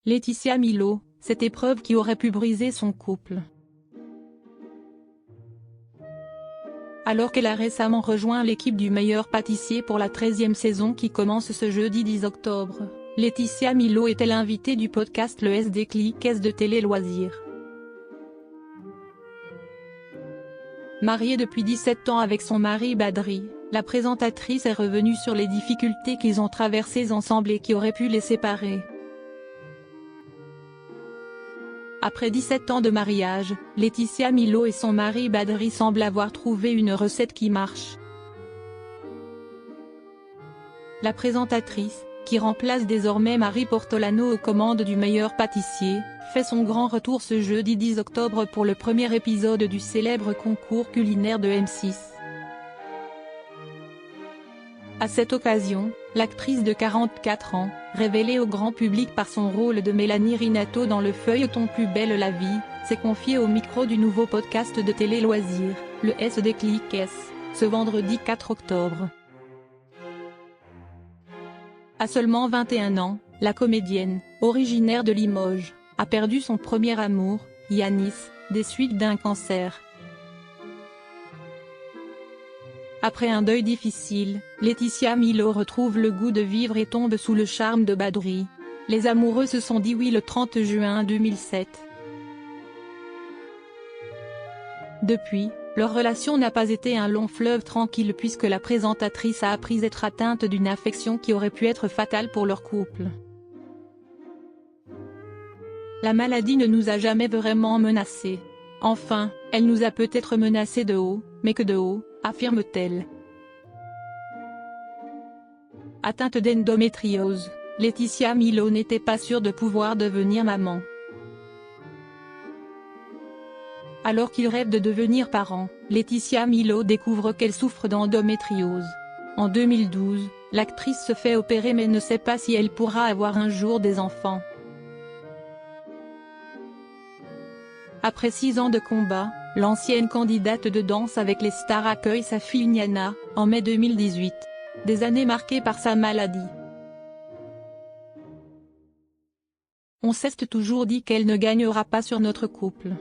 Laetitia Milo, cette épreuve qui aurait pu briser son couple. Alors qu'elle a récemment rejoint l'équipe du meilleur pâtissier pour la 13e saison qui commence ce jeudi 10 octobre, Laetitia Milo est-elle invitée du podcast Le SD-Cliques de Télé Loisirs. Mariée depuis 17 ans avec son mari Badri, la présentatrice est revenue sur les difficultés qu'ils ont traversées ensemble et qui auraient pu les séparer. Après 17 ans de mariage, Laetitia Milo et son mari Badri semblent avoir trouvé une recette qui marche. La présentatrice, qui remplace désormais Marie Portolano aux commandes du meilleur pâtissier, fait son grand retour ce jeudi 10 octobre pour le premier épisode du célèbre concours culinaire de M6. À cette occasion, l'actrice de 44 ans, révélée au grand public par son rôle de Mélanie Rinato dans le feuilleton Plus belle la vie, s'est confiée au micro du nouveau podcast de Télé Loisirs, le SD-Cliques, ce vendredi 4 octobre. À seulement 21 ans, la comédienne, originaire de Limoges, a perdu son premier amour, Yanis, des suites d'un cancer. Après un deuil difficile, Laetitia Milo retrouve le goût de vivre et tombe sous le charme de Badri. Les amoureux se sont dit oui le 30 juin 2007. Depuis, leur relation n'a pas été un long fleuve tranquille puisque la présentatrice a appris être atteinte d'une affection qui aurait pu être fatale pour leur couple. La maladie ne nous a jamais vraiment menacés. Enfin, elle nous a peut-être menacés de haut, mais que de haut, affirme-t-elle. Atteinte d'endométriose, Laetitia Milo n'était pas sûre de pouvoir devenir maman. Alors qu'il rêve de devenir parent, Laetitia Milo découvre qu'elle souffre d'endométriose. En 2012, l'actrice se fait opérer mais ne sait pas si elle pourra avoir un jour des enfants. Après 6 ans de combat, l'ancienne candidate de Danse avec les stars accueille sa fille Niana, en mai 2018. Des années marquées par sa maladie. On s'est toujours dit qu'elle ne gagnera pas sur notre couple.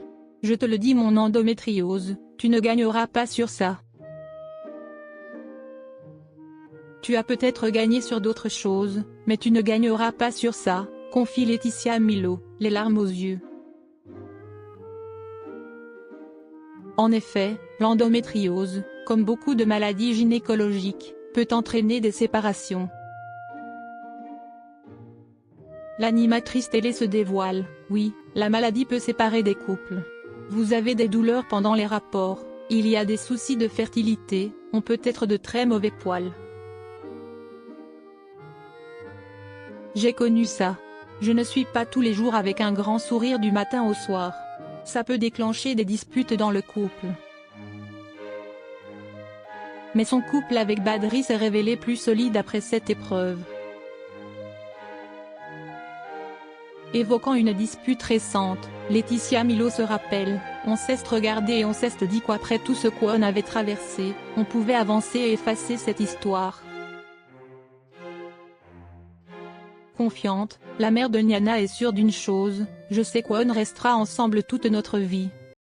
Je te le dis mon endométriose, tu ne gagneras pas sur ça. Tu as peut-être gagné sur d'autres choses, mais tu ne gagneras pas sur ça, confie Laetitia Milo, les larmes aux yeux. En effet, l'endométriose, comme beaucoup de maladies gynécologiques, peut entraîner des séparations. L'animatrice télé se dévoile, oui, la maladie peut séparer des couples. Vous avez des douleurs pendant les rapports, il y a des soucis de fertilité, on peut être de très mauvais poils. J'ai connu ça. Je ne suis pas tous les jours avec un grand sourire du matin au soir. Ça peut déclencher des disputes dans le couple. Mais son couple avec Badri s'est révélé plus solide après cette épreuve. Évoquant une dispute récente, Laetitia Milo se rappelle, on s'est regardé et on s'est dit qu'après tout ce qu'on avait traversé, on pouvait avancer et effacer cette histoire. Confiante, la mère de Niana est sûre d'une chose, je sais qu'on restera ensemble toute notre vie.